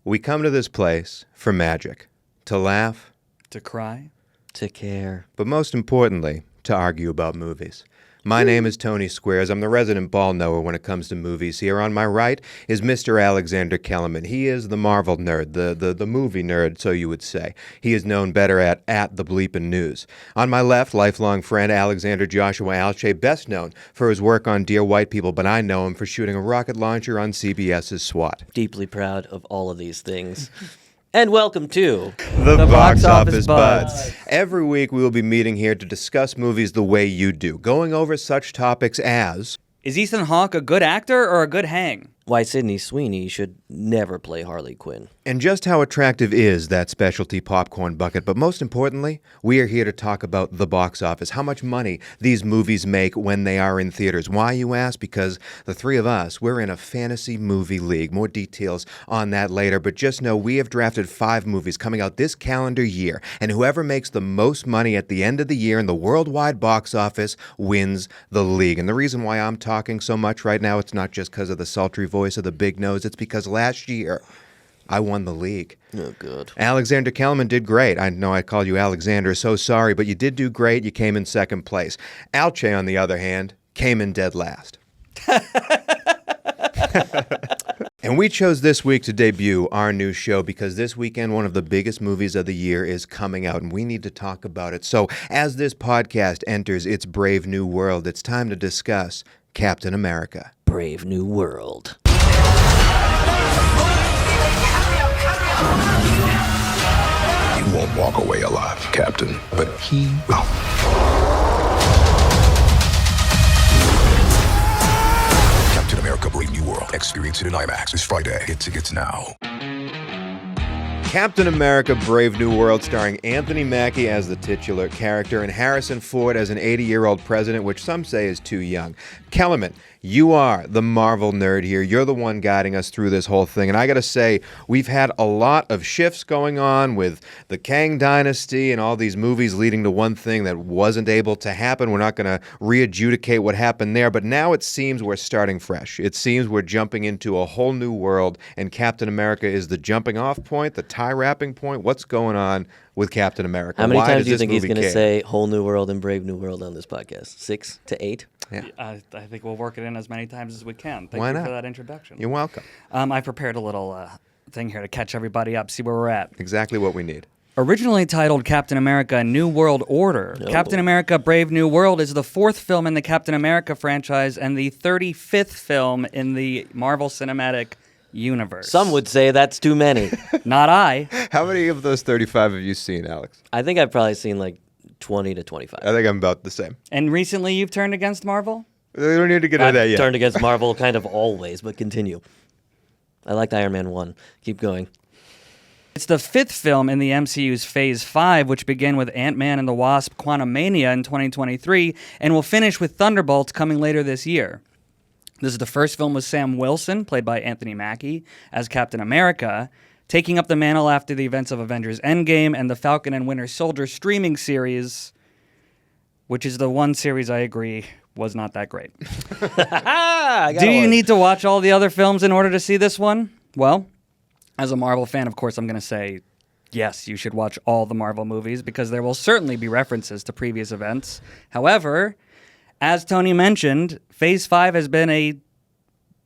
We come to this place for magic, to laugh, To cry. To care. but most importantly, to argue about movies. My name is Tony Squares. I'm the resident ball knower when it comes to movies here. On my right is Mr. Alexander Kellerman. He is the Marvel nerd, the movie nerd, so you would say. He is known better at the Bleepin' News. On my left, lifelong friend Alexander Joshua Alche, best known for his work on Dear White People, but I know him for shooting a rocket launcher on CBS's SWAT. Deeply proud of all of these things. And welcome to The Box Office Buds. Every week we will be meeting here to discuss movies the way you do, going over such topics as... Is Ethan Hawke a good actor or a good hang? why Sydney Sweeney should never play Harley Quinn. And just how attractive is that specialty popcorn bucket. But most importantly, we are here to talk about the box office, how much money these movies make when they are in theaters. Why, you ask? Because the three of us, we're in a fantasy movie league. More details on that later, but just know we have drafted 5 movies coming out this calendar year, and whoever makes the most money at the end of the year in the worldwide box office wins the league. And the reason why I'm talking so much right now, it's not just because of the sultry voice of the big nose, it's because last year I won the league. Oh, good. Alexander Kellerman did great. I know I called you Alexander, so sorry, but you did do great. You came in second place. Alche, on the other hand, came in dead last. And we chose this week to debut our new show because this weekend one of the biggest movies of the year is coming out, and we need to talk about it. So as this podcast enters its brave new world, it's time to discuss Captain America. Brave New World. You won't walk away alive, Captain, but he will. Captain America Brave New World. Experience it in IMAX this Friday. Get tickets now. Captain America Brave New World, starring Anthony Mackie as the titular character and Harrison Ford as an 80-year-old president, which some say is too young. Kellerman, you are the Marvel nerd here. You're the one guiding us through this whole thing. And I got to say, we've had a lot of shifts going on with the Kang Dynasty and all these movies leading to one thing that wasn't able to happen. We're not going to re-adjudicate what happened there, but now it seems we're starting fresh. It seems we're jumping into a whole new world, and Captain America is the jumping off point, the tie-wrapping point. What's going on with Captain America? How many Why times does do you this think he's movie going to care? say Whole New World and Brave New World on this podcast? 6 to 8? Yeah. I think we'll work it in as many times as we can. Thank Why you not? for that introduction. You're welcome. I prepared a little thing here to catch everybody up, see where we're at. Exactly what we need. Originally titled Captain America New World Order, Captain America Brave New World is the 4th film in the Captain America franchise and the 35th film in the Marvel Cinematic Universe. Some would say that's too many. Not I. How many of those 35 have you seen, Alex? I think I've probably seen like 20 to 25. I think I'm about the same. And recently you've turned against Marvel? We don't need to get into I've that yet. turned against Marvel kind of always, but continue. I liked Iron Man 1. Keep going. It's the 5th film in the MCU's Phase 5, which began with Ant-Man and the Wasp: Quantumania in 2023, and will finish with Thunderbolts coming later this year. This is the first film with Sam Wilson, played by Anthony Mackie, as Captain America, taking up the mantle after the events of Avengers Endgame and the Falcon and Winter Soldier streaming series, which is the one series I agree was not that great. Do you need to watch all the other films in order to see this one? Well, as a Marvel fan, of course, I'm going to say, yes, you should watch all the Marvel movies because there will certainly be references to previous events. However, as Tony mentioned, Phase 5 has been a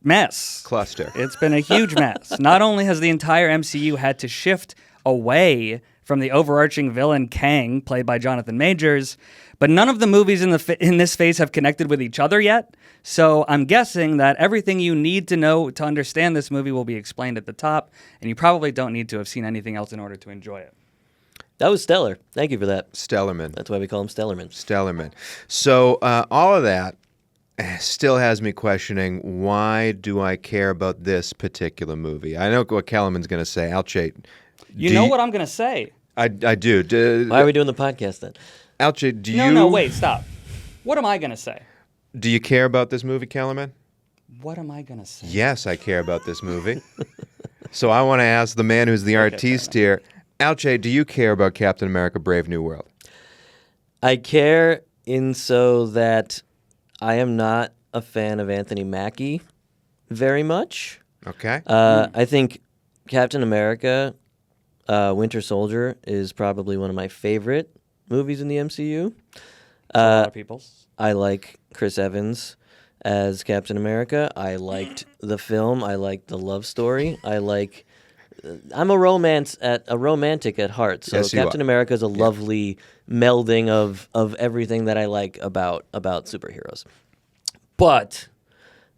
mess. Cluster. It's been a huge mess. Not only has the entire MCU had to shift away from the overarching villain Kang, played by Jonathan Majors, but none of the movies in this phase have connected with each other yet. So I'm guessing that everything you need to know to understand this movie will be explained at the top, and you probably don't need to have seen anything else in order to enjoy it. That was stellar. Thank you for that. Stellarman. That's why we call him Stellarman. Stellarman. So all of that still has me questioning, why do I care about this particular movie? I know what Kellerman's going to say. Alche, You know what I'm going to say. I do. Why are we doing the podcast then? Alche, do you... No, wait, stop. What am I going to say? Do you care about this movie, Kellerman? What am I going to say? Yes, I care about this movie. So I want to ask the man who's the artiste here, Alche, do you care about Captain America Brave New World? I care in so that I am not a fan of Anthony Mackie very much. Okay. I think Captain America, Winter Soldier is probably one of my favorite movies in the MCU. A lot of people's. I like Chris Evans as Captain America. I liked the film. I liked the love story. I'm a romantic at heart. So Yes, you Captain are. America is a lovely melding of everything that I like about superheroes. But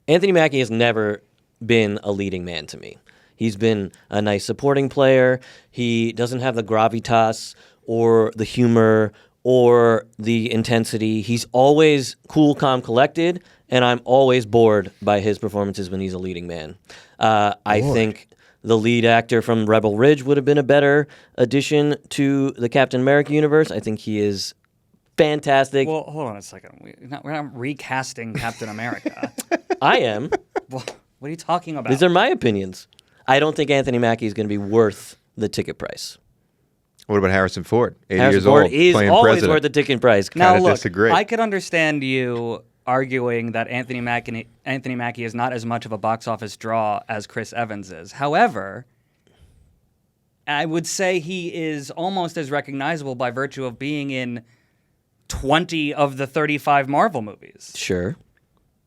Anthony Mackie has never been a leading man to me. He's been a nice supporting player. He doesn't have the gravitas or the humor or the intensity. He's always cool, calm, collected, and I'm always bored by his performances when he's a leading man. I think the lead actor from Rebel Ridge would have been a better addition to the Captain America universe. I think he is fantastic. Well, hold on a second. We're not recasting Captain America. I am. Well, what are you talking about? These are my opinions. I don't think Anthony Mackie is going to be worth the ticket price. What about Harrison Ford? 80 Harrison years Ford old, is playing always president. worth the ticket price. Now, Kinda look, disagree. I could understand you arguing that Anthony Mackie is not as much of a box office draw as Chris Evans is. However, I would say he is almost as recognizable by virtue of being in 20 of the 35 Marvel movies. Sure.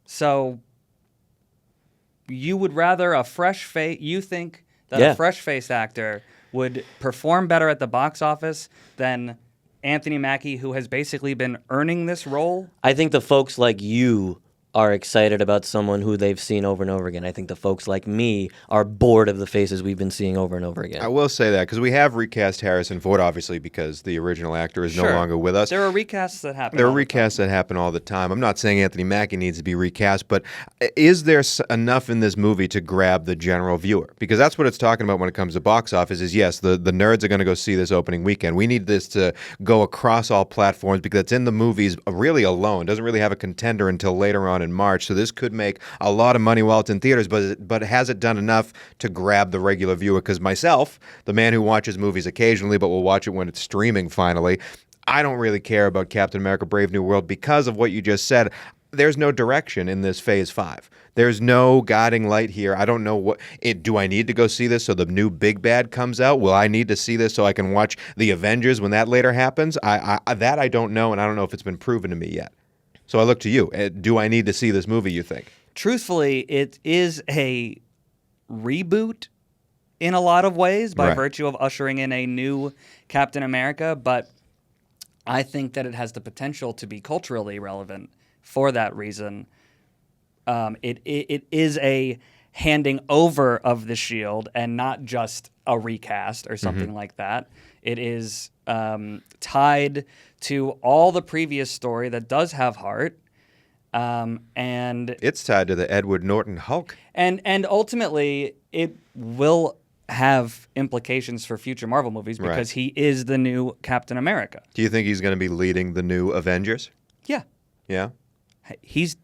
So you would rather a fresh face, you think that Yeah. a fresh-faced actor would perform better at the box office than Anthony Mackie, who has basically been earning this role? I think the folks like you are excited about someone who they've seen over and over again. I think the folks like me are bored of the faces we've been seeing over and over again. I will say that because we have recast Harrison Ford, obviously, because the original actor is no Sure. longer with us. There are recasts that happen. There are all the time. recasts that happen all the time. I'm not saying Anthony Mackie needs to be recast, but is there enough in this movie to grab the general viewer? Because that's what it's talking about when it comes to box office is, yes, the nerds are going to go see this opening weekend. We need this to go across all platforms because it's in the movies really alone. It doesn't really have a contender until later on in March. So this could make a lot of money while it's in theaters, but has it done enough to grab the regular viewer? Because myself, the man who watches movies occasionally but will watch it when it's streaming finally, I don't really care about Captain America Brave New World because of what you just said. There's no direction in this Phase 5. There's no guiding light here. I don't know do I need to go see this so the new big bad comes out? Will I need to see this so I can watch the Avengers when that later happens? That I don't know, and I don't know if it's been proven to me yet. So I look to you. Do I need to see this movie, you think? Truthfully, it is a reboot in a lot of ways by Right. virtue of ushering in a new Captain America, but I think that it has the potential to be culturally relevant for that reason. It is a handing over of the shield and not just a recast or something like that. It is tied to all the previous story that does have heart, and It's tied to the Edward Norton Hulk. and ultimately it will have implications for future Marvel movies because he is the new Captain America. Do you think he's going to be leading the new Avengers? Yeah, Yeah? he's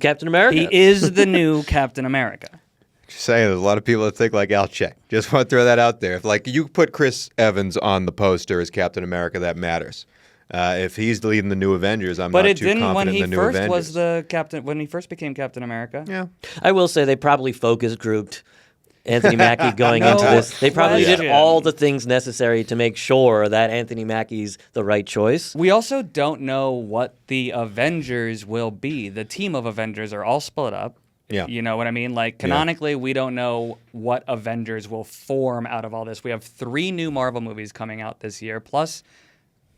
Captain America. he is the new Captain America. Just saying, there's a lot of people that think like Al Check. Just want to throw that out there. If like you put Chris Evans on the poster as Captain America, that matters. If he's leading the new Avengers, I'm But not it too didn't when confident he in the new first Avengers. was the captain. When he first became Captain America. Yeah. I will say they probably focus grouped Anthony Mackie going No into this. They probably did question. all the things necessary to make sure that Anthony Mackie's the right choice. We also don't know what the Avengers will be. The team of Avengers are all split up. Yeah. You know what I mean? Like, canonically, we don't know what Avengers will form out of all this. We have 3 new Marvel movies coming out this year, plus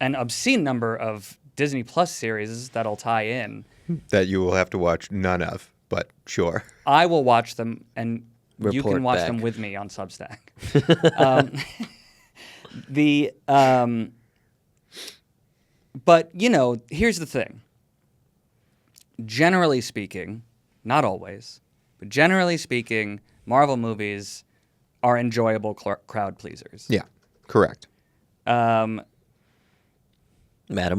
an obscene number of Disney Plus series that'll tie in. That you will have to watch none of, but sure. I will watch them, and you Report can watch back. them with me on Substack. But, you know, here's the thing. Generally speaking, not always, but generally speaking, Marvel movies are enjoyable crowd pleasers. Yeah, correct. Madam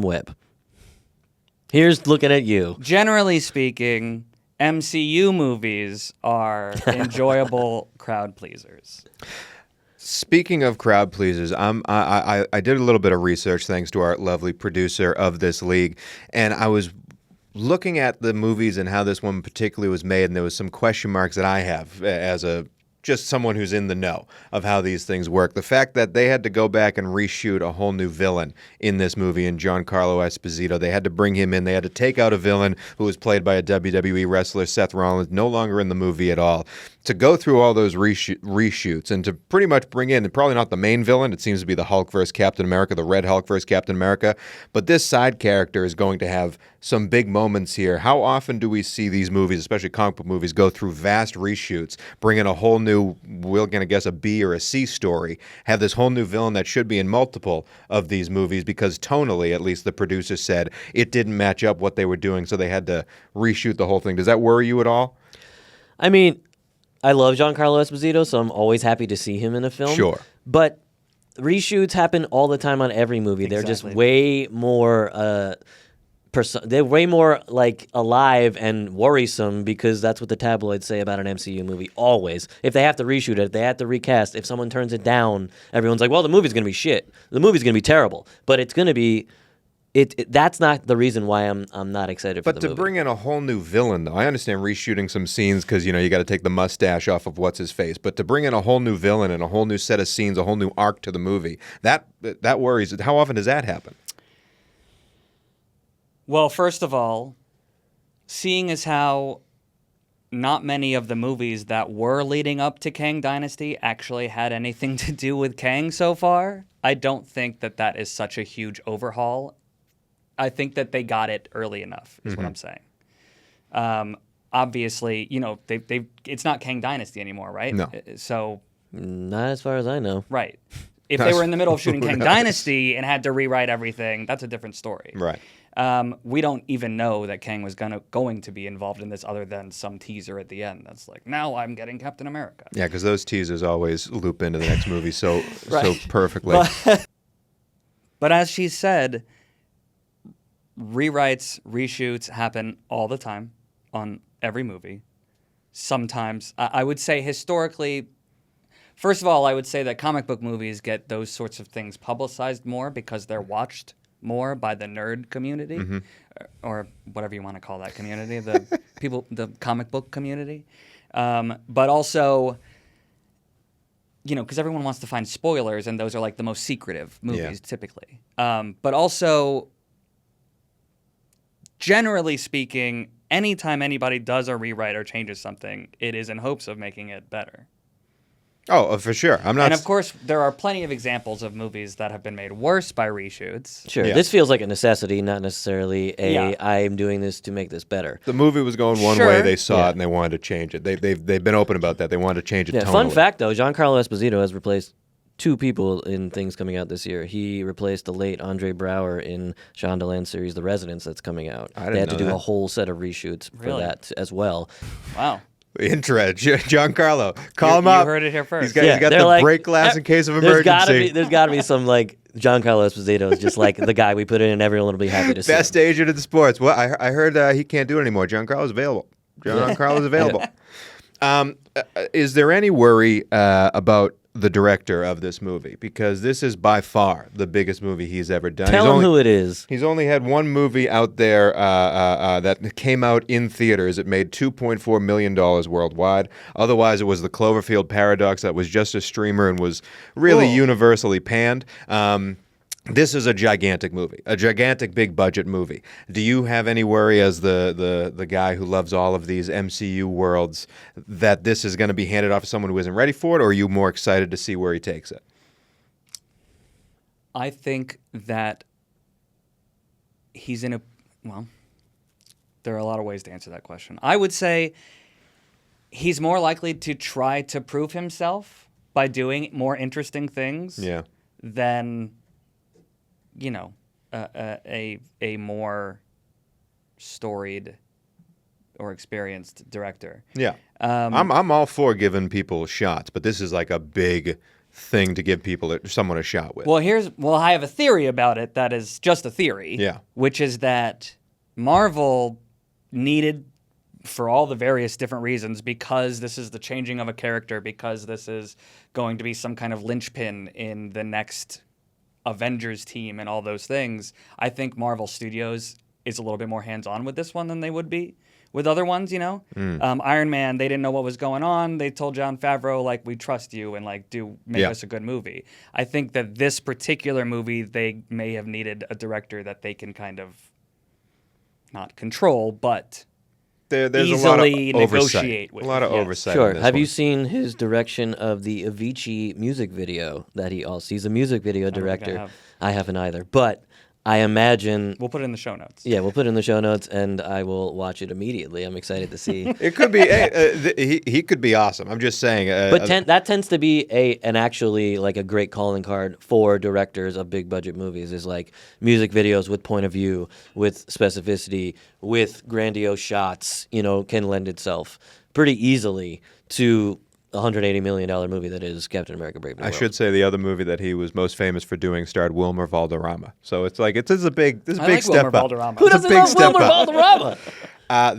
Webb. Here's looking at you. Generally speaking, MCU movies are enjoyable crowd pleasers. Speaking of crowd pleasers, I did a little bit of research thanks to our lovely producer of this league, and I was looking at the movies and how this one particularly was made, and there was some question marks that I have as a just someone who's in the know of how these things work. The fact that they had to go back and reshoot a whole new villain in this movie, in Giancarlo Esposito, they had to bring him in. They had to take out a villain who was played by a WWE wrestler, Seth Rollins, no longer in the movie at all. To go through all those reshoots and to pretty much bring in, probably not the main villain, it seems to be the Hulk versus Captain America, the Red Hulk versus Captain America, but this side character is going to have some big moments here. How often do we see these movies, especially comic book movies, go through vast reshoots, bring in a whole new, we're going to guess a B or a C story, have this whole new villain that should be in multiple of these movies because tonally, at least the producers said, it didn't match up what they were doing, so they had to reshoot the whole thing. Does that worry you at all? I mean, I love Giancarlo Esposito, so I'm always happy to see him in a film. Sure. But reshoots happen all the time on every movie. They're just way more they're way more like alive and worrisome because that's what the tabloids say about an MCU movie always. If they have to reshoot it, if they have to recast, if someone turns it down, everyone's like, well, the movie's going to be shit. The movie's going to be terrible. But it's going to be that's not the reason why I'm not excited for the movie. But to bring in a whole new villain, though, I understand reshooting some scenes because, you got to take the mustache off of what's-his-face. But to bring in a whole new villain and a whole new set of scenes, a whole new arc to the movie, that worries. How often does that happen? Well, first of all, seeing as how not many of the movies that were leading up to Kang Dynasty actually had anything to do with Kang so far, I don't think that is such a huge overhaul. I think that they got it early enough, is what I'm saying. Obviously, it's not Kang Dynasty anymore, right? No. So, not as far as I know. right. If they were in the middle of shooting Kang Dynasty and had to rewrite everything, that's a different story. Right. We don't even know that Kang was going to be involved in this other than some teaser at the end. That's like, now I'm getting Captain America. Yeah, because those teasers always loop into the next movie so perfectly. But as she said, rewrites, reshoots happen all the time on every movie. Sometimes, I would say historically, first of all, I would say that comic book movies get those sorts of things publicized more because they're watched more by the nerd community, or whatever you want to call that community, the people, the comic book community. But also, because everyone wants to find spoilers, and those are like the most secretive movies typically. But also, generally speaking, anytime anybody does a rewrite or changes something, it is in hopes of making it better. Oh, for sure. I'm not. And of course, there are plenty of examples of movies that have been made worse by reshoots. Sure. Yeah. This feels like a necessity, not necessarily I'm doing this to make this better. The movie was going one way, they saw it, and they wanted to change it. They've been open about that. They wanted to change it tonally. Fun fact, though, Giancarlo Esposito has replaced 2 people in things coming out this year. He replaced the late Andre Braugher in Shondaland's series The Residence that's coming out. I didn't They had to know do that. a whole set of reshoots for that as well. Wow. Giancarlo, call him You up. heard it here first. He's got they're the like, break glass in case of emergency. There's gotta be some like Giancarlo Esposito is just like the guy we put in, and everyone will be happy to see. Best him. agent in the sports. Well, I heard he can't do it anymore. Giancarlo's available. Giancarlo's available. Is there any worry about the director of this movie? Because this is by far the biggest movie he's ever done. Tell him who it is. He's only had one movie out there that came out in theaters. It made $2.4 million worldwide. Otherwise, it was The Cloverfield Paradox that was just a streamer and was really universally panned. This is a gigantic movie, a gigantic big budget movie. Do you have any worry as the guy who loves all of these MCU worlds that this is going to be handed off to someone who isn't ready for it, or are you more excited to see where he takes it? I think that he's in there are a lot of ways to answer that question. I would say he's more likely to try to prove himself by doing more interesting things than a more storied or experienced director. Yeah, I'm all for giving people shots, but this is like a big thing to give someone a shot with. Well, I have a theory about it that is just a theory. Yeah. Which is that Marvel needed, for all the various different reasons, because this is the changing of a character, because this is going to be some kind of linchpin in the next Avengers team and all those things, I think Marvel Studios is a little bit more hands-on with this one than they would be with other ones, you know. Iron Man, they didn't know what was going on. They told Jon Favreau, like, we trust you and, like, make us a good movie. I think that this particular movie, they may have needed a director that they can kind of not control, but There's easily a lot of negotiate with. A lot of oversight. Sure. on this Have you one. seen his direction of the Avicii music video that he's a music video don't think I director. have. I haven't either. But I imagine We'll put it in the show notes. yeah, we'll put it in the show notes and I will watch it immediately. I'm excited to see. It could be. He could be awesome. I'm just saying. But that tends to be an actually like a great calling card for directors of big budget movies is like music videos with point of view, with specificity, with grandiose shots, you know, can lend itself pretty easily to a $180 million movie that is Captain America Brave New I World. should say the other movie that he was most famous for doing starred Wilmer Valderrama. So it's like this is a big I big like step Wilmer up. Valderrama. Who It's a doesn't big love step Wilmer up. Valderrama?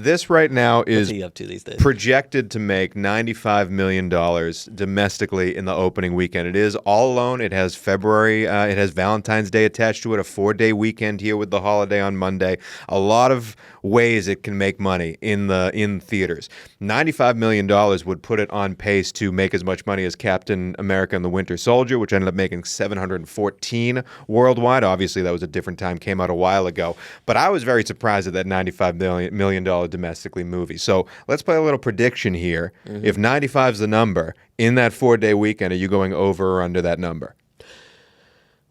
This right now What's is he up to these days? projected to make $95 million domestically in the opening weekend. It is all alone. It has February. It has Valentine's Day attached to it, a 4-day weekend here with the holiday on Monday. A lot of ways it can make money in theaters. $95 million would put it on pace to make as much money as Captain America and the Winter Soldier, which ended up making 714 worldwide. Obviously, that was a different time, came out a while ago. But I was very surprised at that $95 million domestically movie. So let's play a little prediction here. If 95 is the number, in that 4-day weekend, are you going over or under that number?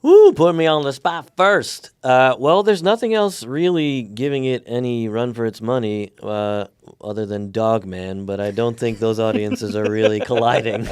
Woo, put me on the spot first. Well, there's nothing else really giving it any run for its money other than Dogman, but I don't think those audiences are really colliding.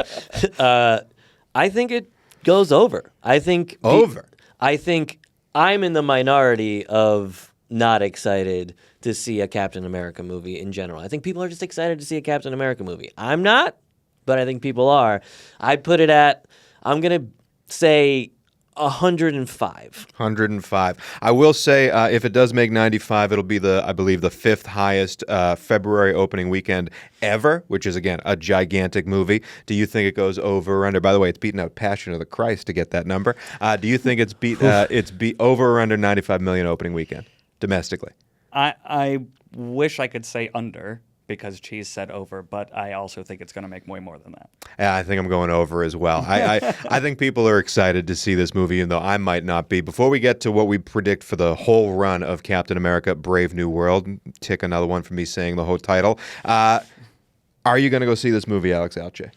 I think it goes over. I think Over? I think I'm in the minority of not excited to see a Captain America movie in general. I think people are just excited to see a Captain America movie. I'm not, but I think people are. I'd put it at, I'm going to say 105. 105. I will say, if it does make 95, it'll be I believe the 5th highest February opening weekend ever, which is again a gigantic movie. Do you think it goes over or under? By the way, it's beaten out Passion of the Christ to get that number. Do you think it's over or under 95 million opening weekend domestically? I wish I could say under because Cheese said over, but I also think it's going to make way more than that. Yeah, I think I'm going over as well. I think people are excited to see this movie, even though I might not be. Before we get to what we predict for the whole run of Captain America: Brave New World, tick another one for me saying the whole title. Are you going to go see this movie, Alex Alche?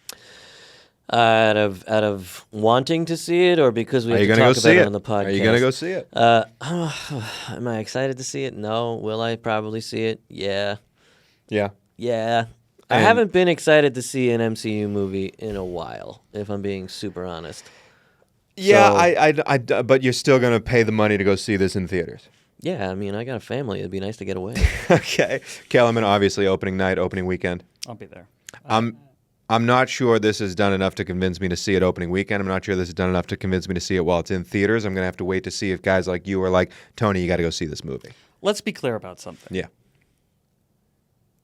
Out of wanting to see it, or because we have to gonna talk go about see it it? on the podcast? Are you going to go see it? Am I excited to see it? No. Will I probably see it? Yeah. Yeah. Yeah. I And- haven't been excited to see an MCU movie in a while, if I'm being super honest. Yeah, So- but you're still going to pay the money to go see this in theaters. Yeah, I mean, I got a family. It'd be nice to get away. Okay. Kellerman, obviously, opening night, opening weekend. I'll be there. I'm not sure this has done enough to convince me to see it opening weekend. I'm not sure this has done enough to convince me to see it while it's in theaters. I'm going to have to wait to see if guys like you are like, Tony, you got to go see this movie. Let's be clear about something. Yeah.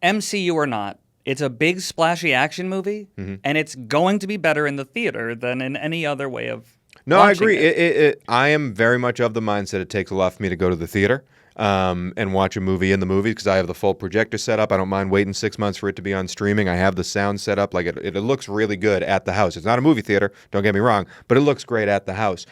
MCU or not, it's a big splashy action movie, and it's going to be better in the theater than in any other way of. No, I watching agree. it. I am very much of the mindset it takes a lot for me to go to the theater and watch a movie in the movies because I have the full projector set up. I don't mind waiting 6 months for it to be on streaming. I have the sound set up. Like it looks really good at the house. It's not a movie theater, don't get me wrong, but it looks great at the house.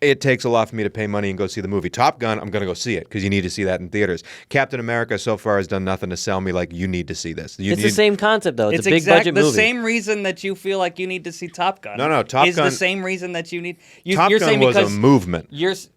It takes a lot for me to pay money and go see the movie. Top Gun, I'm going to go see it because you need to see that in theaters. Captain America so far has done nothing to sell me like you need to see this. It's the same concept, though. It's It's a big budget the movie. same reason that you feel like you need to see Top Gun. No, Top is Gun- the same reason that you need. Top You're Gun saying was a because movement.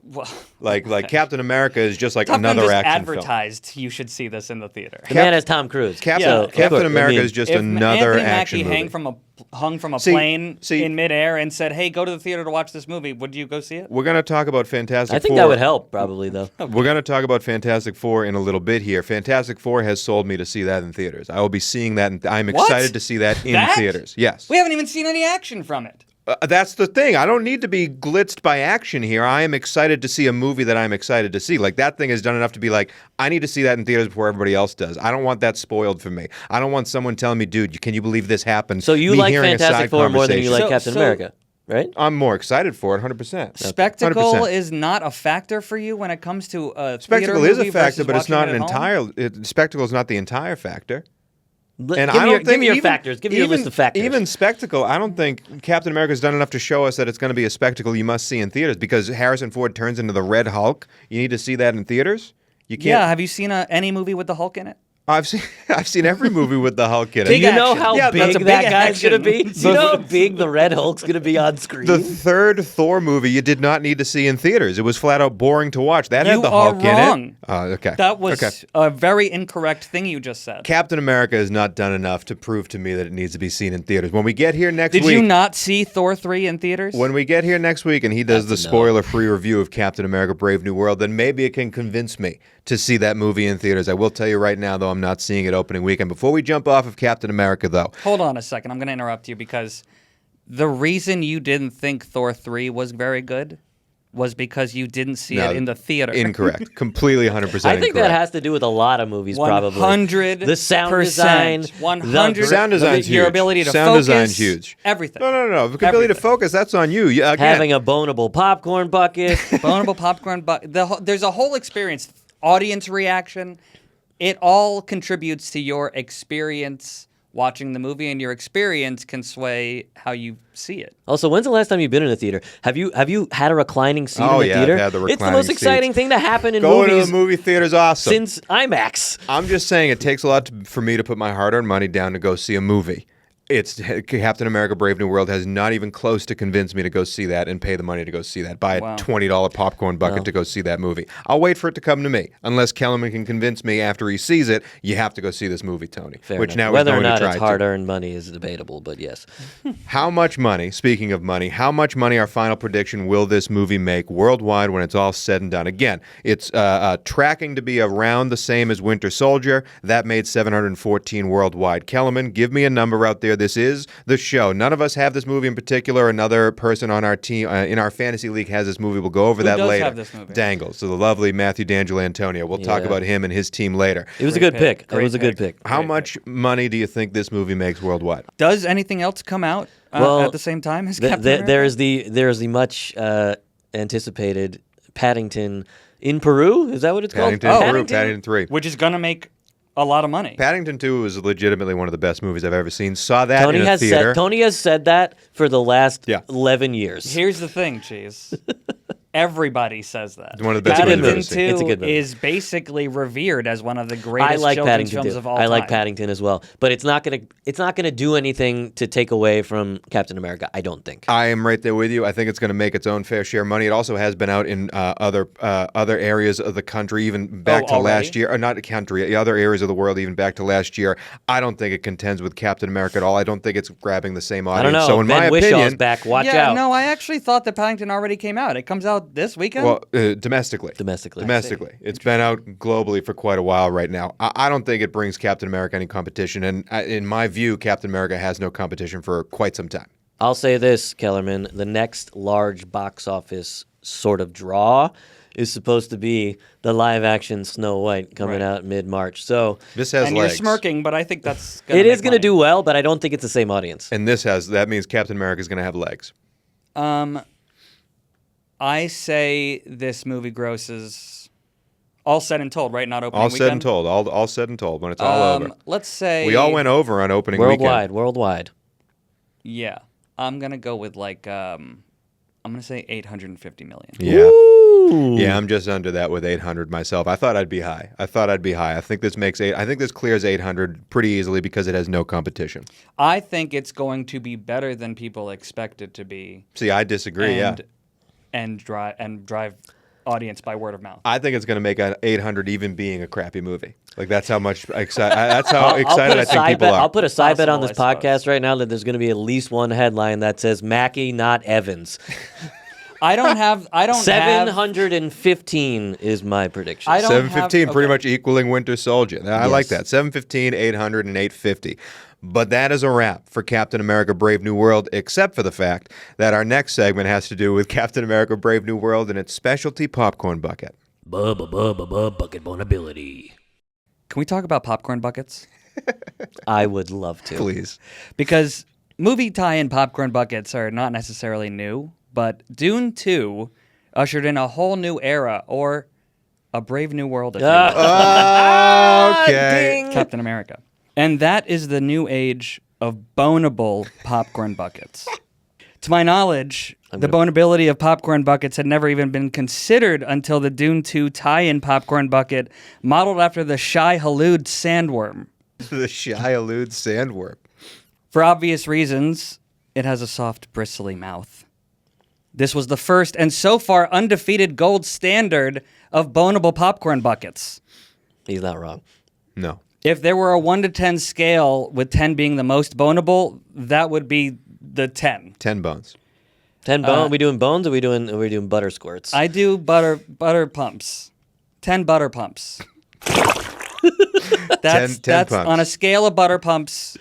well, Like Captain America is just like Top Gun another just action film. advertised you should see this in the theater. The man has Tom Cruise. Captain, So, of Captain course, I America mean, is just If another Anthony action Mackie movie. hung from a See- plane see- in midair and said, "Hey, go to the theater to watch this movie," would you go see it? We're going to talk about Fantastic Four. I think that would help, probably, though. We're going to talk about Fantastic Four in a little bit here. Fantastic Four has sold me to see that in theaters. I will be seeing that. I'm What? excited to see that in That? theaters. Yes. We haven't even seen any action from it. That's the thing. I don't need to be blitzed by action here. I am excited to see a movie that I'm excited to see. Like, that thing has done enough to be like, I need to see that in theaters before everybody else does. I don't want that spoiled for me. I don't want someone telling me, dude, can you believe this happened? So you Me like hearing a Fantastic side Four more than you conversation. like Captain America? right? I'm more excited for it, 100%. Spectacle 100%. is not a factor for you when it comes to a Spectacle theater is a movie factor, versus but it's not watching an it at home? entire. Spectacle is not the entire factor. And give I me don't think your even, factors. Give me your list of factors. Even Spectacle, I don't think Captain America's done enough to show us that it's going to be a spectacle you must see in theaters because Harrison Ford turns into the Red Hulk. You need to see that in theaters. You can't. Yeah, have you seen any movie with the Hulk in it? I've seen every movie with the Hulk in it. Do you know action. how Yeah, big that's a that big guy's going to action. be? Do you know how big the Red Hulk's going to be on screen? The third Thor movie you did not need to see in theaters. It was flat out boring to watch. That You had the are Hulk wrong. in it. Oh, okay. That was okay. a very incorrect thing you just said. Captain America has not done enough to prove to me that it needs to be seen in theaters. When we get here next Did week, you not see Thor 3 in theaters? when we get here next week and he does the That's a no. spoiler-free review of Captain America: Brave New World, then maybe it can convince me to see that movie in theaters. I will tell you right now, though, I'm not seeing it opening weekend. Before we jump off of Captain America, though, Hold on a second. I'm going to interrupt you because the reason you didn't think Thor 3 was very good was because you didn't see No, it in the theater. incorrect. Completely 100% I think that incorrect. has to do with a lot of movies, probably. 100%. The sound design. 100. Sound design's Your huge. ability to Sound focus. design's huge. Everything. No. The ability to Everything. focus, that's on you. Again, Having a bonable popcorn bucket. Bonable popcorn, but there's a whole experience, audience reaction. It all contributes to your experience watching the movie, and your experience can sway how you see it. Also, when's the last time you've been in a theater? Have you had a reclining seat Oh, in the yeah, I've theater? had the It's the reclining most seats. exciting thing to happen in going movies to the movie theater is awesome. since IMAX. I'm just saying it takes a lot for me to put my hard-earned money down to go see a movie. It's Captain America: Brave New World has not even close to convince me to go see that and pay the money to go see that. Buy a Wow. $20 popcorn bucket to go see that movie. I'll wait for it to come to me. Unless Kellerman can convince me after he sees it, you have to go see this movie, Tony. Fair which enough. now Whether he's or going not to try it's to. hard-earned money is debatable, but yes. How much money, speaking of money, how much money, our final prediction, will this movie make worldwide when it's all said and done? Again, it's tracking to be around the same as Winter Soldier. That made $714 worldwide. Kellerman, give me a number out there. This is the show. None of us have this movie in particular. Another person on our team, in our fantasy league, has this movie. We'll go over Who that does later. have this movie? Dangle. So the lovely Matthew D'Angelo Antonio. We'll talk Yeah. about him and his team later. It was a Great good pick. It pick. was a good Great pick. How Great much money do you think this movie makes worldwide? Does anything else come out Well, at the same time as Captain America? There is the much anticipated Paddington in Peru. Is that what it's Paddington, called? Peru, Paddington 3. Which is going to make a lot of money. Paddington 2 is legitimately one of the best movies I've ever seen. Saw that Tony in a has theater. Tony has said that for the last Yeah. 11 years. Here's the thing, Cheese. Everybody says that. One of the best movies I've Paddington ever seen. It's a 2 good movie. is basically revered as one of the greatest I like children's Paddington films too. of all I time. like Paddington as well, but it's not gonna do anything to take away from Captain America. I don't think. I am right there with you. I think it's going to make its own fair share of money. It also has been out in other areas of the country, even back to already? last year. Or not the country, other areas of the world, even back to last year. I don't think it contends with Captain America at all. I don't think it's grabbing the same I audience. don't know. So in Ben my Wishaw's opinion, back. Watch yeah, out. no, I actually thought that Paddington already came out. It comes out this weekend? well, domestically. Domestically. Domestically. It's been out globally for quite a while right now. I don't think it brings Captain America any competition. And in my view, Captain America has no competition for quite some time. I'll say this, Kellerman. The next large box office sort of draw is supposed to be the live-action Snow White coming Right. out mid-March. So This has and legs. you're smirking, but I think that's gonna it is make going to money. do well, but I don't think it's the same audience. And that means Captain America is going to have legs. I say this movie grosses, all said and told, right? Not opening All weekend? said and told. All said and told when it's all over. Let's say We all went over on opening weekend. Worldwide. Yeah, I'm gonna go with I'm gonna say 850 million. Yeah. Yeah, I'm just under that with 800 myself. I thought I'd be high. I think this clears 800 pretty easily because it has no competition. I think it's going to be better than people expect it to be. See, I disagree. and drive audience by word of mouth. I think it's going to make 800 even being a crappy movie. Like that's how excited I think people are. I'll put a side bet on this Possible, I suppose. podcast right now that there's going to be at least one headline that says Mackie, not Evans. I don't have 715 is my prediction. I don't 715 have- pretty okay. much equaling Winter Soldier. I like Yes. that. 715, 800, and 850. But that is a wrap for Captain America: Brave New World, except for the fact that our next segment has to do with Captain America: Brave New World and its specialty popcorn bucket. Bucket Boneability. Can we talk about popcorn buckets? I would love to. Please. Because movie tie-in popcorn buckets are not necessarily new, but Dune 2 ushered in a whole new era, or a brave new world, if you will. Okay. Ding. Captain America. And that is the new age of bonable popcorn buckets. To my knowledge, the bonability of popcorn buckets had never even been considered until the Dune 2 tie-in popcorn bucket modeled after the Shai-Hulud sandworm. The Shai-Hulud sandworm. For obvious reasons, it has a soft, bristly mouth. This was the first and so far undefeated gold standard of bonable popcorn buckets. He's not wrong. No. If there were a 1 to 10 scale, with 10 being the most bonable, that would be the 10. 10 bones. 10 bone. we doing bones, or we doing butter squirts? I do butter pumps. 10 butter pumps. That's 10 pumps. on a scale of butter pumps.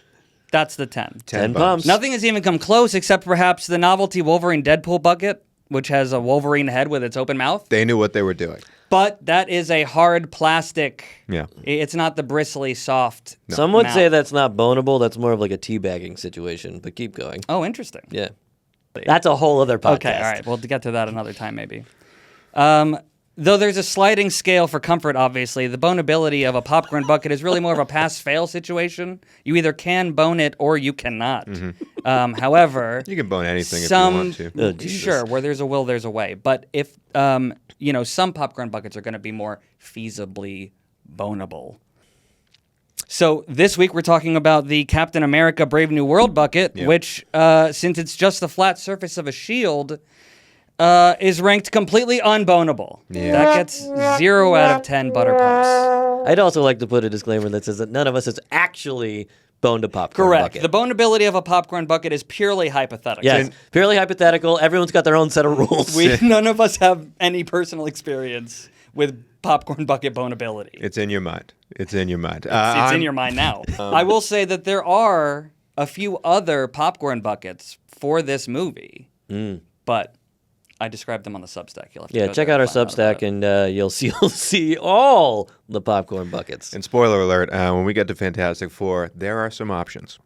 That's the 10. 10 bones. pumps. Nothing has even come close except perhaps the novelty Wolverine Deadpool bucket, which has a Wolverine head with its open mouth. They knew what they were doing. But that is a hard plastic. Yeah. It's not the bristly, soft. Some would mouth. say that's not boneable. That's more of like a teabagging situation. But keep going. Oh, interesting. Yeah, that's a whole other podcast. Okay, all right. We'll get to that another time, maybe. Though there's a sliding scale for comfort, obviously, the bonability of a popcorn bucket is really more of a pass-fail situation. You either can bone it or you cannot. However, You can bone anything if some you want to. Oh, Jesus. sure, where there's a will, there's a way. But if some popcorn buckets are going to be more feasibly boneable. So this week we're talking about the Captain America Brave New World bucket, which, since it's just the flat surface of a shield, is ranked completely unbonable. Yeah. That gets 0 out of 10 butter pumps. I'd also like to put a disclaimer that says that none of us has actually boned a popcorn Correct. bucket. The bonability of a popcorn bucket is purely hypothetical. Yes, purely hypothetical. Everyone's got their own set of rules. None of us have any personal experience with popcorn bucket bonability. It's in your mind. It's in your mind. It's in your mind now. I will say that there are a few other popcorn buckets for this movie, but I described them on the Substack. You'll have to go check there out our and find about Substack, it. and you'll see all the popcorn buckets. And spoiler alert, when we get to Fantastic Four, there are some options.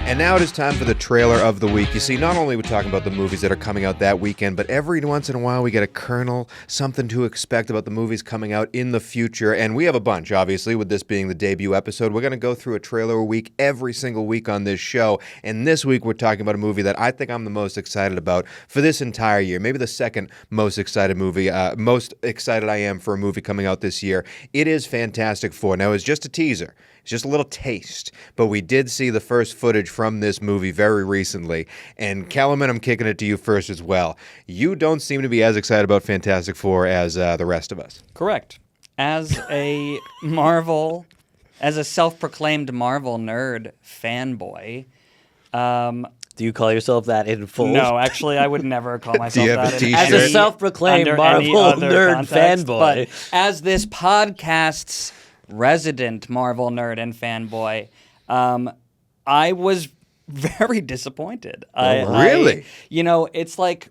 And now it is time for the trailer of the week. You see, not only are we talking about the movies that are coming out that weekend, but every once in a while we get a kernel, something to expect about the movies coming out in the future. And we have a bunch, obviously, with this being the debut episode. We're going to go through a trailer a week every single week on this show. And this week we're talking about a movie that I think I'm the most excited about for this entire year. Maybe the second most excited movie, most excited I am for a movie coming out this year. It is Fantastic Four. Now, it's just a teaser. It's just a little taste, but we did see the first footage from this movie very recently. And Kellerman, I'm kicking it to you first as well. You don't seem to be as excited about Fantastic Four as the rest of us. Correct. As a self-proclaimed Marvel nerd fanboy, Do you call yourself that in full? no, actually, I would never call myself you have that. a in t-shirt? As a any- self-proclaimed under any Marvel other nerd context, fanboy. But as this podcast's resident Marvel nerd and fanboy, I was very disappointed. Really? It's like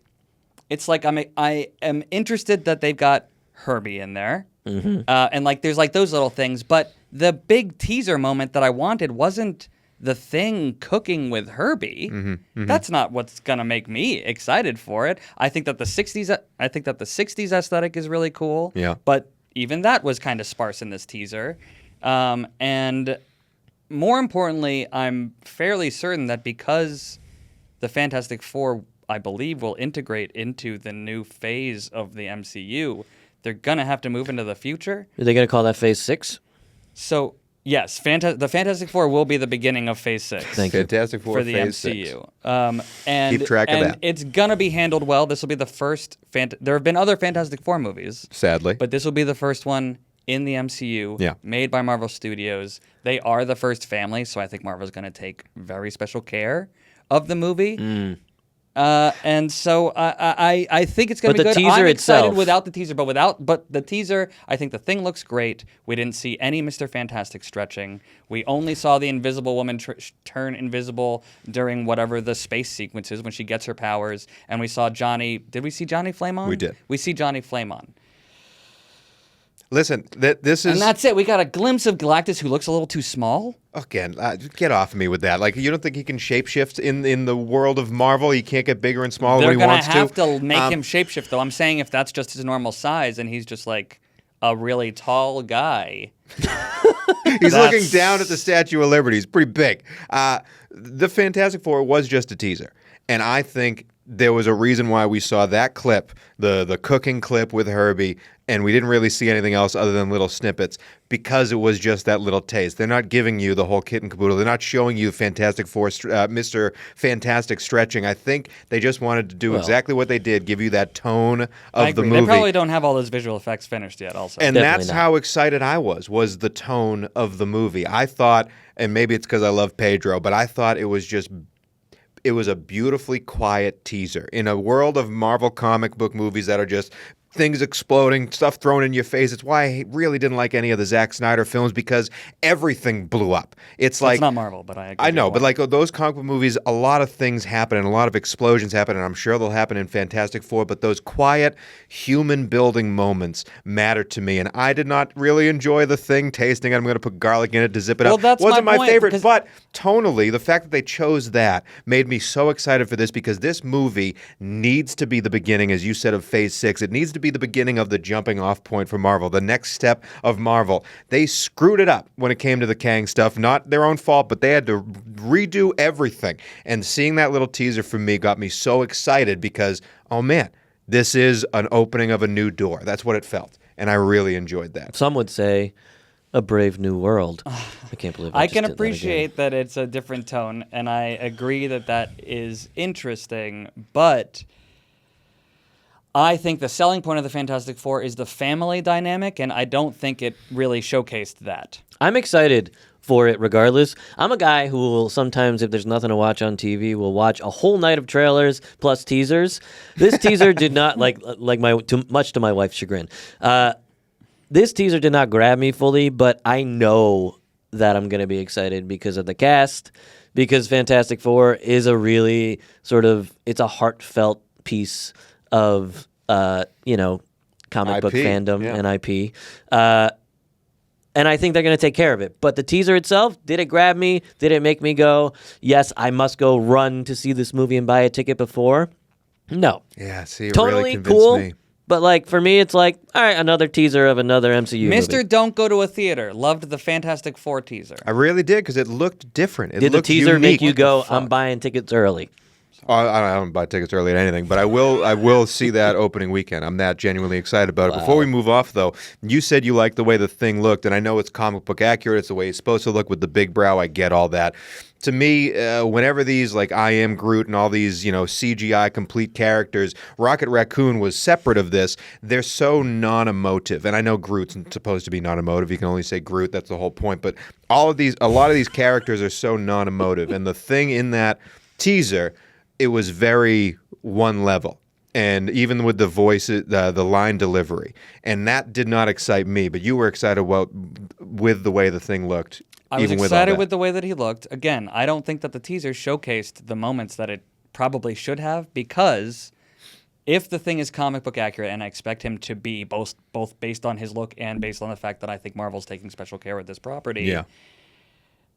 I am interested that they've got Herbie in there, and like there's like those little things. But the big teaser moment that I wanted wasn't the Thing cooking with Herbie. That's not what's gonna make me excited for it. I think that the '60s aesthetic is really cool. Yeah. But even that was kind of sparse in this teaser, and more importantly, I'm fairly certain that because the Fantastic Four, I believe, will integrate into the new phase of the MCU, they're going to have to move into the future. Are they going to call that Phase 6? So, yes, the Fantastic Four will be the beginning of Phase 6 Thank you. Fantastic Four for the Phase MCU. 6. And, Keep track of and that. it's going to be handled well. This will be the first... There have been other Fantastic Four movies. Sadly. But this will be the first one in the MCU, Yeah. made by Marvel Studios. They are the first family, so I think Marvel's going to take very special care of the movie. And so I think it's going to But be the good. teaser I'm excited itself- without the teaser, but the teaser, I think the Thing looks great. We didn't see any Mr. Fantastic stretching. We only saw the Invisible Woman turn invisible during whatever the space sequence is when she gets her powers. And we saw Johnny. Did we see Johnny Flamon? We did. We see Johnny Flamon. Listen, this is... And that's it. We got a glimpse of Galactus who looks a little too small. Again, get off of me with that. Like, you don't think he can shapeshift in the world of Marvel? He can't get bigger and smaller They're when he wants to? going to have to make him shapeshift, though. I'm saying if that's just his normal size and he's just like a really tall guy. He's looking down at the Statue of Liberty. He's pretty big. The Fantastic Four was just a teaser. And I think there was a reason why we saw that clip, the cooking clip with Herbie, and we didn't really see anything else other than little snippets because it was just that little taste. They're not giving you the whole kit and caboodle. They're not showing you Fantastic Four, Mr. Fantastic stretching. I think they just wanted to do exactly what they did, give you that tone of the movie. They probably don't have all those visual effects finished yet also. And Definitely that's not. how excited I was the tone of the movie. I thought, and maybe it's because I love Pedro, but I thought it was a beautifully quiet teaser. In a world of Marvel comic book movies that are just things exploding, stuff thrown in your face. It's why I really didn't like any of the Zack Snyder films because everything blew up. It's like... It's not Marvel, but I agree. I know, but like those comic book movies, a lot of things happen and a lot of explosions happen, and I'm sure they'll happen in Fantastic Four, but those quiet, human-building moments matter to me, and I did not really enjoy the Thing tasting. I'm going to put garlic in it to zip it up. That's Wasn't my my point, favorite, because- but tonally, the fact that they chose that made me so excited for this because this movie needs to be the beginning, as you said, of Phase 6. It needs to be the beginning of the jumping off point for Marvel, the next step of Marvel. They screwed it up when it came to the Kang stuff. Not their own fault, but they had to redo everything. And seeing that little teaser for me got me so excited because, oh man, this is an opening of a new door. That's what it felt. And I really enjoyed that. Some would say a brave new world. I can't believe I just can did that again. appreciate that it's a different tone, and I agree that that is interesting, but I think the selling point of the Fantastic Four is the family dynamic, and I don't think it really showcased that. I'm excited for it regardless. I'm a guy who will sometimes, if there's nothing to watch on TV, will watch a whole night of trailers plus teasers. This teaser did not, much to my wife's chagrin. This teaser did not grab me fully, but I know that I'm going to be excited because of the cast, because Fantastic Four is a really it's a heartfelt piece of comic book IP, fandom yeah. and IP, and I think they're going to take care of it. But the teaser itself, did it grab me? Did it make me go, yes, I must go run to see this movie and buy a ticket before? No. Yeah, see, it Totally really convinced cool. me. But for me, it's like, all right, another teaser of another MCU Mr. movie. Don't Go to a Theater loved the Fantastic Four teaser. I really did because it looked different. It Did the looked teaser unique. make you go, I'm buying tickets early? Oh, I don't buy tickets early at anything, but I will see that opening weekend. I'm that genuinely excited about it. Before we move off, though, you said you liked the way the Thing looked, and I know it's comic book accurate. It's the way it's supposed to look with the big brow. I get all that. To me, whenever these, like I Am Groot and all these, CGI complete characters, Rocket Raccoon was separate of this. They're so non-emotive, and I know Groot's supposed to be non-emotive. You can only say Groot. That's the whole point. But a lot of these characters are so non-emotive, and the Thing in that teaser, it was very one level. And even with the voice, the line delivery. And that did not excite me, but you were excited with the way the Thing looked. I was even with all excited that. with the way that he looked. Again, I don't think that the teaser showcased the moments that it probably should have, because if the Thing is comic book accurate, and I expect him to be both based on his look and based on the fact that I think Marvel's taking special care with this property, Yeah.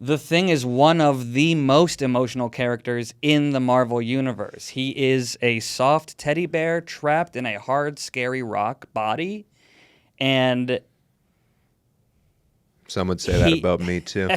the Thing is one of the most emotional characters in the Marvel Universe. He is a soft teddy bear trapped in a hard, scary rock body, and Some would say that about me too.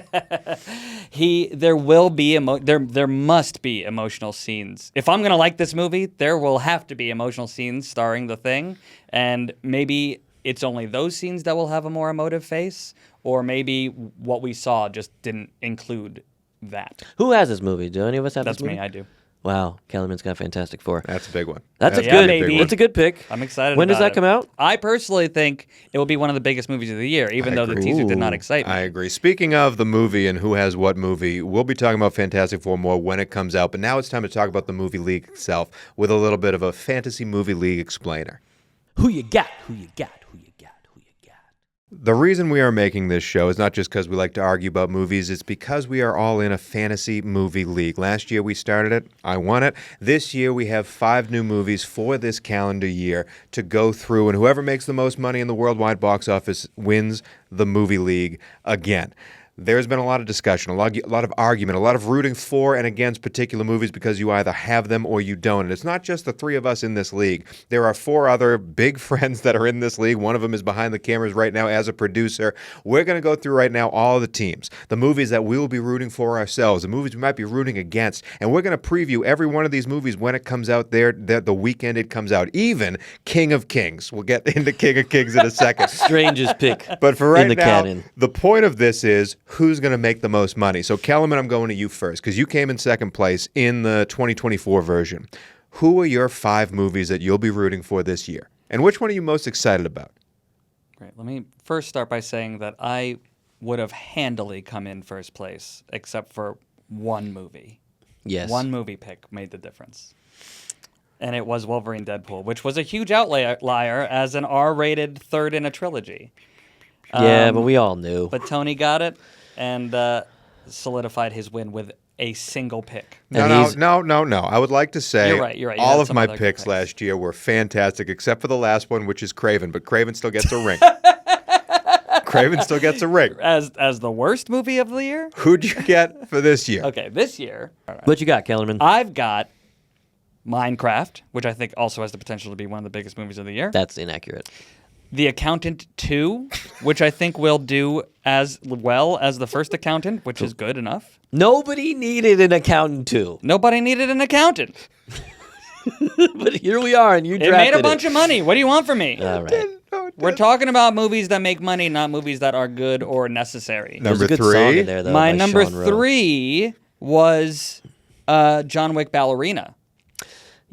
there must be emotional scenes. If I'm gonna like this movie, there will have to be emotional scenes starring the Thing, and maybe it's only those scenes that will have a more emotive face, or maybe what we saw just didn't include that. Who has this movie? Do any of us have That's this movie? me. I do. Wow, Kellyman's got Fantastic Four. That's a big one. That's a Yeah, good. baby. It's a good pick. I'm excited. When does about that it. come out? I personally think it will be one of the biggest movies of the year, even though the teaser did not excite me. I agree. Speaking of the movie and who has what movie, we'll be talking about Fantastic Four more when it comes out. But now it's time to talk about the movie league itself with a little bit of a fantasy movie league explainer. Who you got? Who you got? The reason we are making this show is not just because we like to argue about movies, it's because we are all in a fantasy movie league. Last year we started it, I won it. This year we have 5 new movies for this calendar year to go through, and whoever makes the most money in the worldwide box office wins the movie league again. There's been a lot of discussion, a lot of argument, a lot of rooting for and against particular movies because you either have them or you don't. And it's not just the 3 of us in this league. There are 4 other big friends that are in this league. One of them is behind the cameras right now as a producer. We're going to go through right now all the teams, the movies that we will be rooting for ourselves, the movies we might be rooting against. And we're going to preview every one of these movies when it comes out the weekend it comes out. Even King of Kings. We'll get into King of Kings in a second. Strangest pick But for right in the now, canon. the point of this is who's going to make the most money. So, Kellerman, I'm going to you first because you came in second place in the 2024 version. Who are your 5 movies that you'll be rooting for this year? And which one are you most excited about? Great. Let me first start by saying that I would have handily come in first place, except for one movie. Yes. One movie pick made the difference. And it was Wolverine Deadpool, which was a huge outlier as an R-rated third in a trilogy. Yeah, but we all knew. But Tony got it and solidified his win with a single pick. No. I would like to say You're right. You all had of some my other good picks picks. last year were fantastic, except for the last one, which is Craven. But Craven still gets a ring. Craven still gets a ring. As the worst movie of the year? Who'd you get for this year? Okay, this year, What you got, Kellerman? I've got Minecraft, which I think also has the potential to be one of the biggest movies of the year. That's inaccurate. The Accountant 2, which I think will do as well as the first Accountant, which is good enough. Nobody needed an accountant too. Nobody needed an accountant. But here we are, and you It drafted made a bunch of money. What do you want from me? All right. We're talking about movies that make money, not movies that are good or necessary. There's a Number good song 3. in there, though. My by number Sean Rowe. 3 was John Wick Ballerina,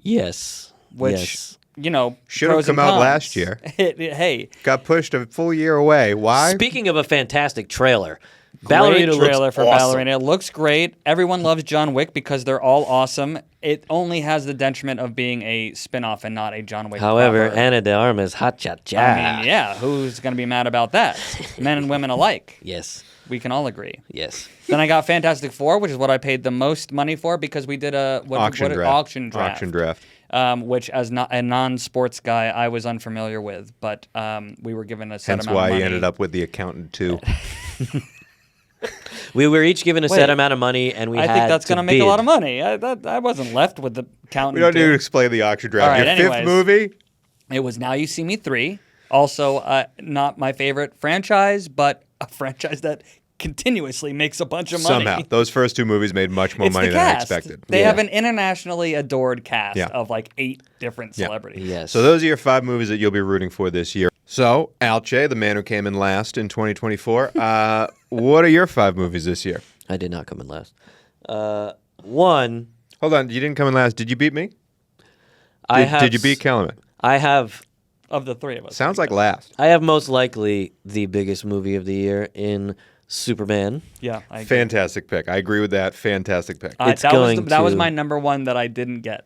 Yes. which, Yes. you know, Should have pros and come out cons. last year. Hey, Got pushed a full year away. Why? Speaking of a fantastic trailer, great Ballerina trailer looks for awesome. Ballerina. It looks great. Everyone loves John Wick because they're all awesome. It only has the detriment of being a spin-off and not a John Wick However, proper. Ana de Armas, hot cha cha. I mean, yeah, who's going to be mad about that? Men and women alike. Yes. We can all agree. Yes. Then I got Fantastic Four, which is what I paid the most money for because we did a Auction draft. auction draft. Auction draft. Which, as not a non-sports guy, I was unfamiliar with, but we were given a set Hence amount why of money. you ended up with The Accountant 2. We were each given a Wait. set amount of money, and we I had think that's going to make a lot of money. I wasn't left with the counting. We don't need to explain the auction draft. All right, Your 5th anyways. movie? It was Now You See Me 3. Also, not my favorite franchise, but a franchise that continuously makes a bunch of money. Somehow. Those first 2 movies made much more It's money the than I cast. expected. They Yeah. have an internationally adored cast Yeah. of like 8 different Yeah. celebrities. Yes. So those are your 5 movies that you'll be rooting for this year. So, Alche, the man who came in last in 2024, what are your 5 movies this year? I did not come in last. One, Hold on, you didn't come in last. Did you beat me? I have. Did you beat Kellerman? I have. Of the 3 of us. Sounds like last. I have most likely the biggest movie of the year in Superman. Yeah, I agree. Fantastic pick. I agree with that. Fantastic pick. It's that going was to- my number 1 that I didn't get.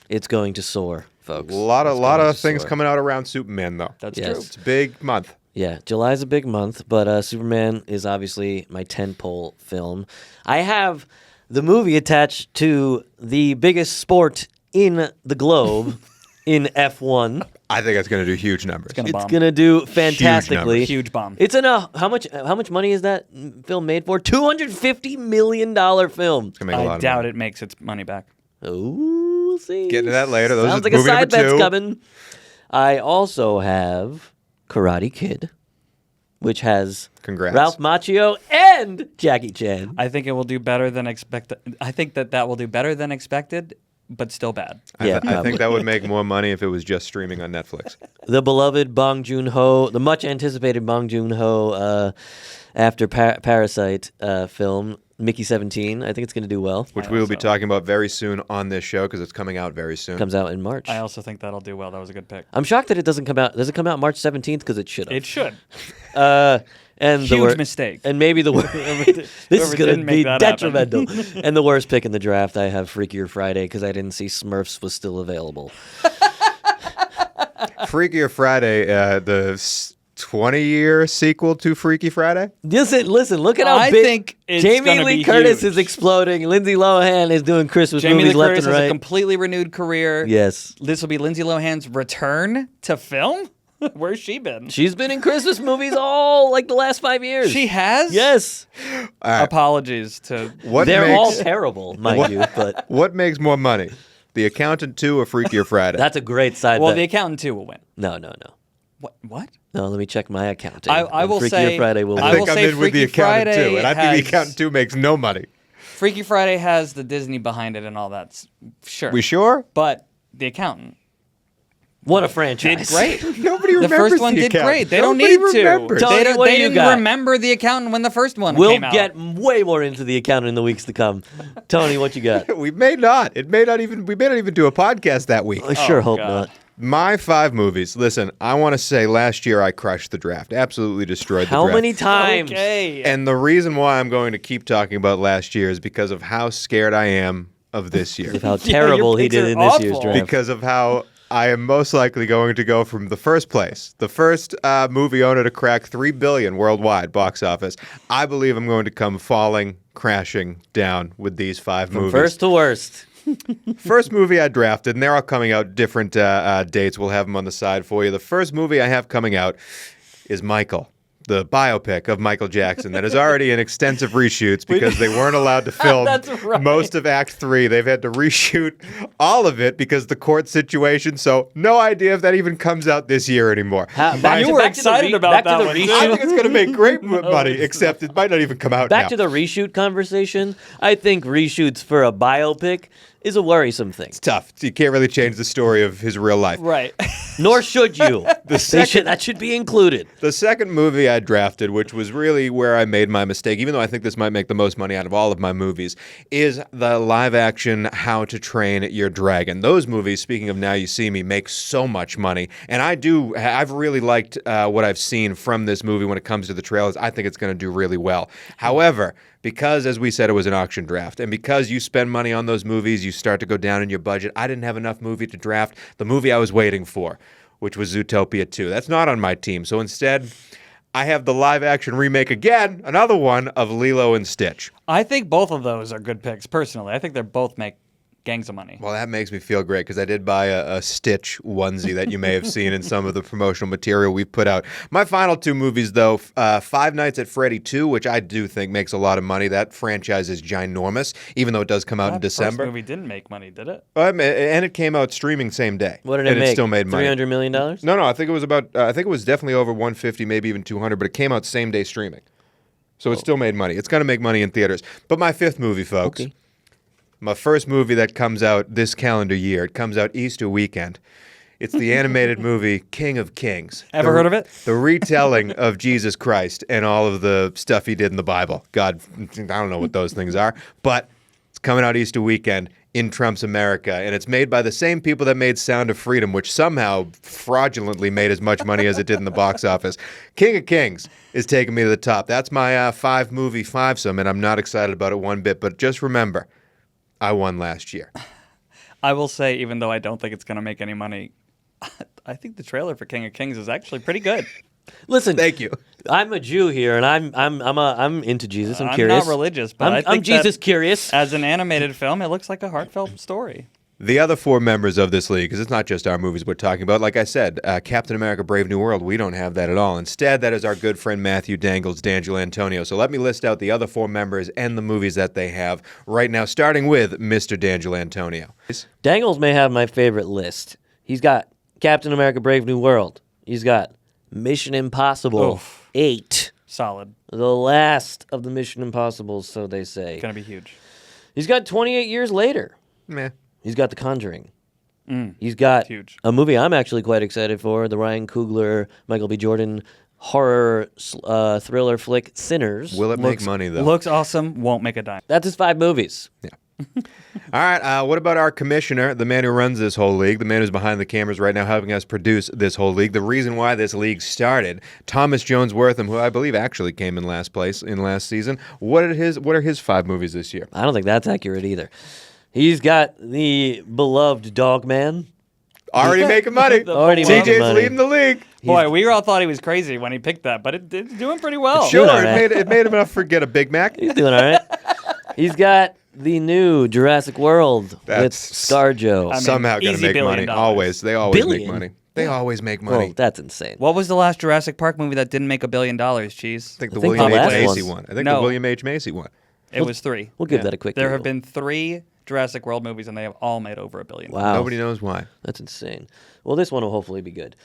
It's going to soar, folks. A lot It's going of to things soar. coming out around Superman, though. That's Yes. true. It's a big month. Yeah, July's a big month, but Superman is obviously my tentpole film. I have the movie attached to the biggest sport in the globe in F1. I think it's going to do huge numbers. gonna It's bomb. gonna do fantastically. Huge bomb. It's how much money is that film made for? $250 million film. It's gonna make a lot I of doubt money. it makes its money back. Ooh, we'll see. Get into that later. Those Sounds are like a movie number side bet's 2. coming. I also have Karate Kid, which has Congrats. Ralph Macchio and Jackie Chan. I think it will do better than expected. I think that will do better than expected, but still bad. Yeah, I probably. think that would make more money if it was just streaming on Netflix. The beloved Bong Joon-ho, the much anticipated Bong Joon-ho after Parasite film, Mickey 17. I think it's going to do well. Which I we will be also- talking about very soon on this show because it's coming out very soon. Comes out in March. I also think that'll do well. That was a good pick. I'm shocked that it doesn't come out. Does it come out March 17th? Because it should have. It should. And the Huge mistake. And maybe the this is whoever going to didn't make be that happen. detrimental. And the worst pick in the draft, I have Freakier Friday because I didn't see Smurfs was still available. Freakier Friday, 20-year sequel to Freaky Friday? Listen, look at how I big think it's Jamie gonna Lee be Curtis huge. is exploding. Lindsay Lohan is doing Christmas Jamie movies Lee left Curtis and has a right. completely renewed career. Yes. This will be Lindsay Lohan's return to film. Where's she been? She's been in Christmas movies all like the last 5 years. She has? Yes. Apologies to... They're all terrible, mind you, but What makes more money? The Accountant 2 or Freakier Friday? that's a great side Well, bet. The Accountant 2 will win. No. What? No, let me check my accounting. I will Freakier say- Friday will I I win. think will I'm say in with The Freaky Accountant 2, Friday and I think The has- Accountant 2 makes no money. Freaky Friday has the Disney behind it and all that. Sure. We sure? But The Accountant What a did franchise. great. Nobody The remembers first one The did Accountant. great. They don't Nobody need to. remembers. Tony, They what do you didn't got? remember The Accountant when the first one We'll came out. get way more into the accountant in the weeks to come. Tony, what you got? We may not. We may not even do a podcast that week. I sure hope God. not. My 5 movies. Listen, I want to say last year I crushed the draft. Absolutely destroyed the How draft. many times? Okay. And the reason why I'm going to keep talking about last year is because of how scared I am of this year. Of how your terrible he picks did are in this year's awful. draft. Because of how I am most likely going to go from the first place, the first movie owner to crack $3 billion worldwide box office. I believe I'm going to come falling, crashing down with these 5 movies. First to worst. First movie I drafted, and they're all coming out different dates. We'll have them on the side for you. The first movie I have coming out is Michael, the biopic of Michael Jackson that is already in extensive reshoots because they weren't allowed to film That's right. most of Act 3. They've had to reshoot all of it because of the court situation, so no idea if that even comes out this year anymore. You were excited about that one, I too. think it's going to make great money, except it might not even come out Back now. to the reshoot conversation. I think reshoots for a biopic is a worrisome thing. It's tough. You can't really change the story of his real life. Right. Nor should you. That should be included. The second movie I drafted, which was really where I made my mistake, even though I think this might make the most money out of all of my movies, is the live-action How to Train Your Dragon. Those movies, speaking of Now You See Me, make so much money. And I've really liked what I've seen from this movie when it comes to the trailers. I think it's going to do really well. However, because, as we said, it was an auction draft, and because you spend money on those movies, you start to go down in your budget. I didn't have enough movie to draft the movie I was waiting for, which was Zootopia 2. That's not on my team. So instead, I have the live-action remake again, another one, of Lilo and Stitch. I think both of those are good picks, personally. I think they both make gangs of money. Well, that makes me feel great because I did buy a Stitch onesie that you may have seen in some of the promotional material we've put out. My final 2 movies, though, Five Nights at Freddy 2, which I do think makes a lot of money. That franchise is ginormous, even though it does come out in That December. first movie didn't make money, did it? And it came out streaming same day. What did it and make? It still made money. $300 million? No, I think it was about. I think it was definitely over 150, maybe even 200. But it came out same day streaming, so it still made money. It's going to make money in theaters. But my 5th movie, folks. Okay. My first movie that comes out this calendar year. It comes out Easter weekend. It's the animated movie King of Kings. Ever heard of it? The retelling of Jesus Christ and all of the stuff he did in the Bible. God, I don't know what those things are, but it's coming out Easter weekend in Trump's America, and it's made by the same people that made Sound of Freedom, which somehow fraudulently made as much money as it did in the box office. King of Kings is taking me to the top. That's my 5-movie fivesome, and I'm not excited about it one bit, but just remember, I won last year. I will say, even though I don't think it's going to make any money, I think the trailer for King of Kings is actually pretty good. Listen, Thank you. I'm a Jew here, and I'm into Jesus. I'm curious. not religious, but I think I'm Jesus that curious. as an animated film, it looks like a heartfelt story. The other 4 members of this league, because it's not just our movies we're talking about, like I said, Captain America Brave New World, we don't have that at all. Instead, that is our good friend Matthew Dangle's D'Angelo Antonio. So let me list out the other 4 members and the movies that they have right now, starting with Mr. D'Angelo Antonio. Dangles may have my favorite list. He's got Captain America Brave New World. He's got Mission Impossible Oof. 8. Solid. The last of the Mission Impossibles, so they say. Going to be huge. He's got 28 Years Later. Meh. He's got The Conjuring. He's got Huge. a movie I'm actually quite excited for, the Ryan Coogler, Michael B. Jordan horror thriller flick Sinners. Will it make money, though? Looks awesome, won't make a dime. That's his 5 movies. All right, what about our commissioner, the man who runs this whole league, the man who's behind the cameras right now helping us produce this whole league, the reason why this league started, Thomas Jones Wortham, who I believe actually came in last place in last season. What are his 5 movies this year? I don't think that's accurate either. He's got the beloved Dog Man. Already making money. Already making TJ's money. leading the league. Boy, we all thought he was crazy when he picked that, but it's doing pretty well. Sure, all right. it made him enough to get a Big Mac. He's doing all right. He's got the new Jurassic World with That's- ScarJo. I mean, Somehow going to easy make $1 money. billion. Always. They always Billion? make money. They always make Well, money. that's insane. What was the last Jurassic Park movie that didn't make $1 billion, Cheese? I think the think William the H. last Macy one- one. I think No. the William H. Macy one. It was 3. We'll give that a quick There Google. have been 3 Jurassic World movies, and they have all made over $1 billion. Wow. Nobody knows why. That's insane. Well, this one will hopefully be good.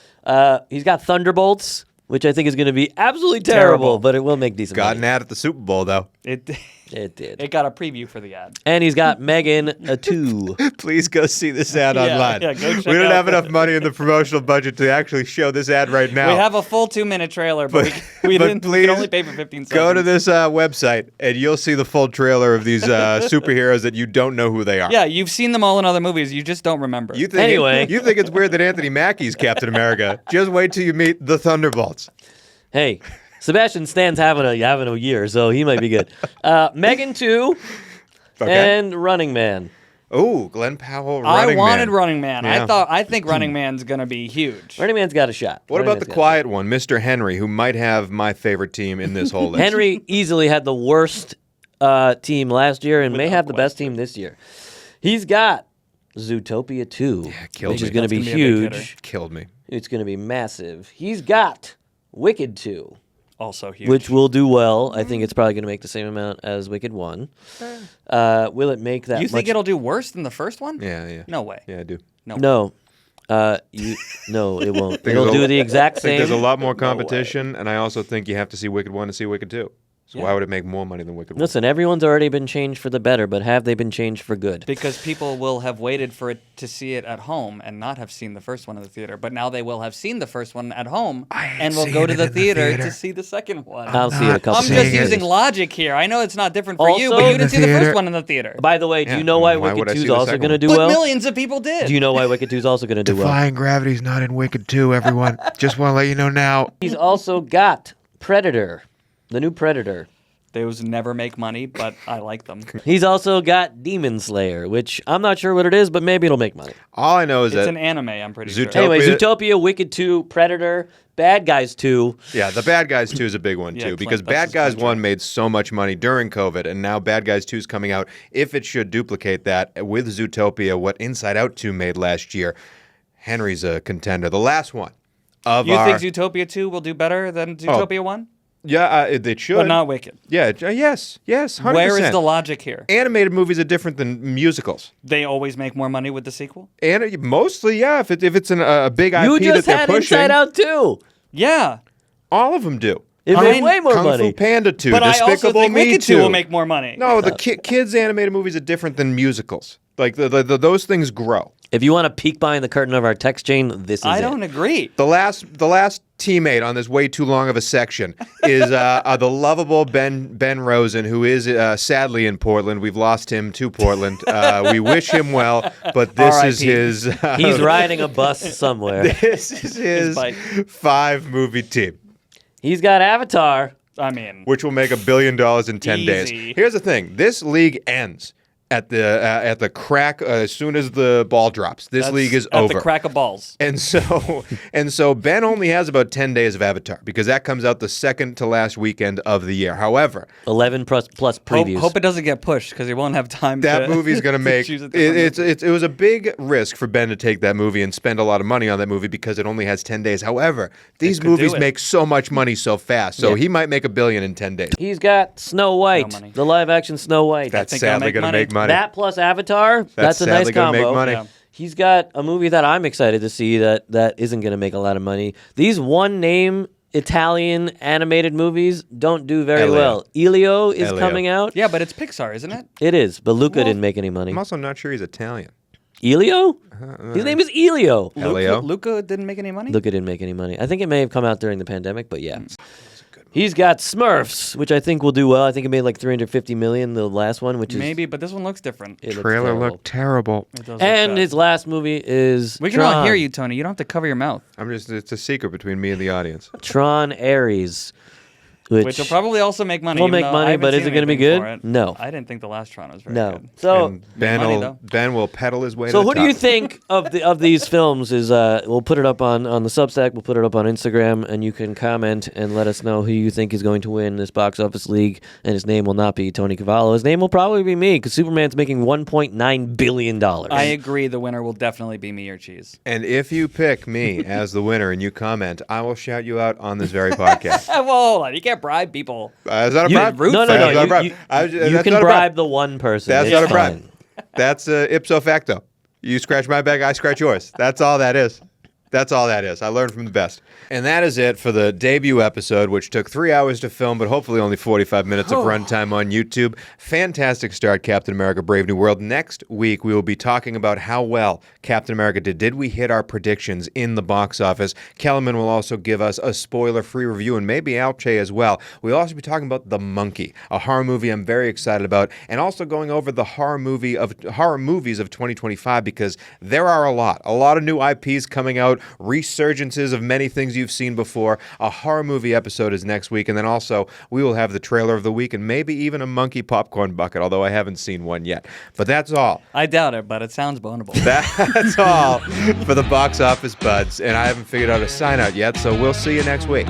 He's got Thunderbolts, which I think is going to be absolutely terrible, but it will make decent Got an money. ad at the Super Bowl, though. It It did. it got a preview for the ad. And he's got Megan 2. Please go see this ad Yeah, online. yeah, go check we don't out have the- enough money in the promotional budget to actually show this ad right now. We have a full 2-minute trailer, but we but didn't. We please could only pay for 15 seconds. Go to this website, and you'll see the full trailer of these superheroes that you don't know who they are. Yeah, you've seen them all in other movies. You just don't remember. You think Anyway. you think it's weird that Anthony Mackie's Captain America? Just wait till you meet the Thunderbolts. Hey, Sebastian Stan's having a year, so he might be good. Megan 2 Okay. and Running Man. Ooh, Glenn Powell. I Running wanted Man. Running Man. Yeah. I think Running Man's gonna be huge. Running Man's got a shot. What Running about the Man's got a quiet one, Mr. Henry, who might have my favorite team in this whole shot. list? Henry easily had the worst team last year and may Without have the best question. team this year. He's got Zootopia 2, killed which me. is going to That's be gonna be a big huge. Killed me. It's going to be massive. He's got Wicked 2. Also huge. Which will do well. I think it's probably going to make the same amount as Wicked 1. Will it make that you much? think it'll do worse than the first one? Yeah. No way. Yeah, I do. No. No, it won't. Think It'll there's a- do the exact I think there's a same. lot more competition, and I also think you have to see Wicked 1 to see Wicked 2. So why would it make more money than Wicked 1? Listen, everyone's already been changed for the better, but have they been changed for good? Because people will have waited for it to see it at home and not have seen the first one in the theater. But now they will have seen the first one at home and will go to the theater to see the second one. I'll see it a couple I'm times. just using logic here. I know it's not different for you, Also- but you didn't see the Theater. first one in the theater. By the way, do Yeah, you know why why would Wicked I 2 see is the also second going to one? do But well? millions of people did. Do you know why Wicked 2 is also going to do well? Defying Gravity's not in Wicked 2, everyone. Just want to let you know now. He's also got Predator, the new Predator. Those never make money, but I like them. He's also got Demon Slayer, which I'm not sure what it is, but maybe it'll make money. All I know is It's that an anime, I'm pretty Zootopia- sure. Anyway, Zootopia, Wicked 2, Predator, Bad Guys 2. yeah, the Bad Guys 2 is a big one Yeah, too, Clint, because that's Bad his Guys Clint 1 track. made so much money during COVID, and now Bad Guys 2 is coming out. If it should duplicate that with Zootopia, what Inside Out 2 made last year, Henry's a contender. The last one of You our think Zootopia 2 will do better than Zootopia 1? it should, But not Wicked. Yeah, yes, 100%. Where is the logic here? Animated movies are different than musicals. They always make more money with the sequel? And mostly, yeah. If it's a big IP You that just they're had pushing, Inside Out 2. Yeah. all of them do. It Fine. made way more Kung money. Fu Panda 2, But I also Despicable think Me Wicked 2 2 will make more money. No, the kids animated movies are different than musicals. Like those things grow. If you want to peek behind the curtain of our text chain, this is I it. don't agree. The last teammate on this way too long of a section is the lovable Ben Rosen, who is sadly in Portland. We've lost him to Portland. We wish him well, but this is R.I.P. his. He's riding a bus somewhere. This is his bike. 5-movie team, He's got Avatar. I mean, which will make $1 billion in 10 days. Easy. Here's the thing: this league ends at the crack as soon as the ball drops. This that's league is at over. the crack of balls. And so Ben only has about 10 days of Avatar because that comes out the second to last weekend of the year. However, 11 plus previews. Hope it doesn't get pushed because he won't have time that to movie's going to make choose a different movie. it was a big risk for Ben to take that movie and spend a lot of money on that movie because it only has 10 days. However, these could do movies it. make so much money so fast. So he might make $1 billion in 10 days. He's got Snow White, money. the live action Snow White. That's think they'll sadly make going to money. make money. That plus Avatar, that's a nice sadly gonna combo. make money. Yeah. He's got a movie that I'm excited to see that isn't going to make a lot of money. These one-name Italian animated movies don't do very Elio. well. Elio is Elio. coming out. Yeah, but it's Pixar, isn't it? It is, but Luca didn't make any money. I'm also not sure he's Italian. Elio? His name is Elio. Elio? Luca didn't make any money? Luca didn't make any money. I think it may have come out during the pandemic, but yeah. He's got Smurfs, which I think will do well. I think it made like $350 million, the last one, which is Maybe, but this one looks different. it looks Trailer terrible. looked terrible. It does look And bad. his last movie is We can Tron. all hear you, Tony. You don't have to cover your mouth. It's a secret between me and the audience. Tron Ares. Which will probably also make money. Will even make though money, I haven't but is seen it gonna be anything good? for it. No. I didn't think the last Tron was very No. good. So And Ben money, will though. Ben will pedal his way. to So the who do you top. think of these films? Is we'll put it up on the Substack. We'll put it up on Instagram, and you can comment and let us know who you think is going to win this box office league. And his name will not be Tony Cavallo. His name will probably be me because Superman's making $1.9 billion. I agree. The winner will definitely be me or Cheese. And if you pick me as the winner and you comment, I will shout you out on this very podcast. Well, hold on. You can't bribe people. Is that a bribe? root No, for no, That's not a no. bribe. You That's can not a bribe the one person. That's It's not a fine. bribe. That's ipso facto. You scratch my back, I scratch yours. That's all that is. That's all that is. I learned from the best. And that is it for the debut episode, which took 3 hours to film, but hopefully only 45 minutes of runtime on YouTube. Fantastic start, Captain America Brave New World. Next week, we will be talking about how well Captain America did. Did we hit our predictions in the box office? Kellerman will also give us a spoiler-free review, and maybe Alche as well. We'll also be talking about The Monkey, a horror movie I'm very excited about, and also going over the horror movies of 2025, because there are a lot of new IPs coming out, resurgences of many things you've seen before. A horror movie episode is next week, and then also we will have the trailer of the week and maybe even a monkey popcorn bucket, although I haven't seen one yet. But that's all. I doubt it, but it sounds boneable. That's all for the box office buds, and I haven't figured out a sign out yet, so we'll see you next week.